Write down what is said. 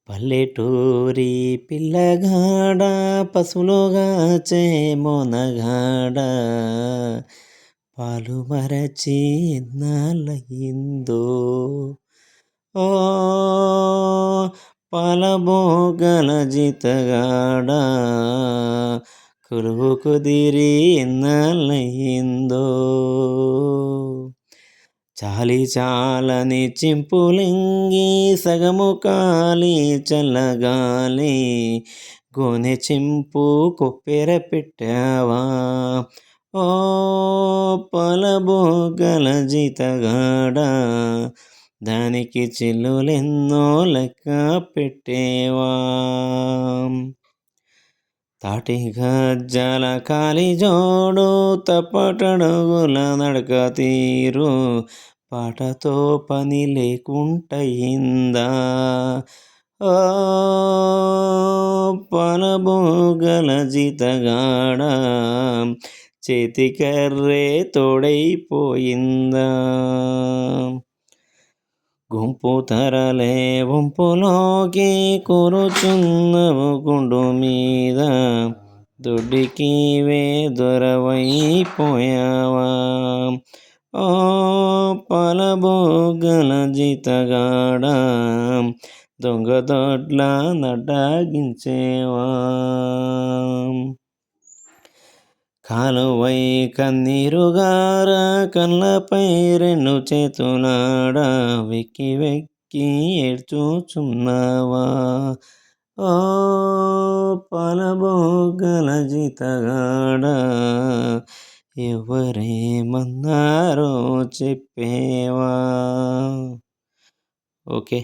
పల్లెటూరి పిల్లగాడ పశువులుగాచే మొనగాడ పాలు మరచి ఎన్నాళ్ళయిందో ఓ పాలబోగల జీతగాడ కొలువు కుదిరి ఎన్నాళ్ళయిందో చాలి చాలని చింపులింగి సగము కాలి చల్లగాలి గోనె చింపు కొప్పెర పెట్టావా ఓ పలబోగల జీతగాడ దానికి చిల్లులెన్నో లెక్క పెట్టేవా తాటి గజ్జల కాలి జోడు తప్పటడుగుల నడక తీరు పాటతో పని లేకుంటయిందా ఓ పలబోగల జీతగాడ చేతికర్రే తోడైపోయిందా గుంపు తరలే వంపులోకి కూరుచున్నవు గుండు మీద దొడ్డికివే దొరవైపోయావా ఓ పలబోగల జీతగాడ దొంగ దొడ్ల నడ్డాగించేవా కాలువై కన్నీరుగార కళ్ళపై రెండు చేతులాడ వెక్కి వెక్కి ఏడ్చుచున్నావా ఓ పలబోగల జీతగాడ ఎవరేమన్నారో చెప్పేవా ఓకే.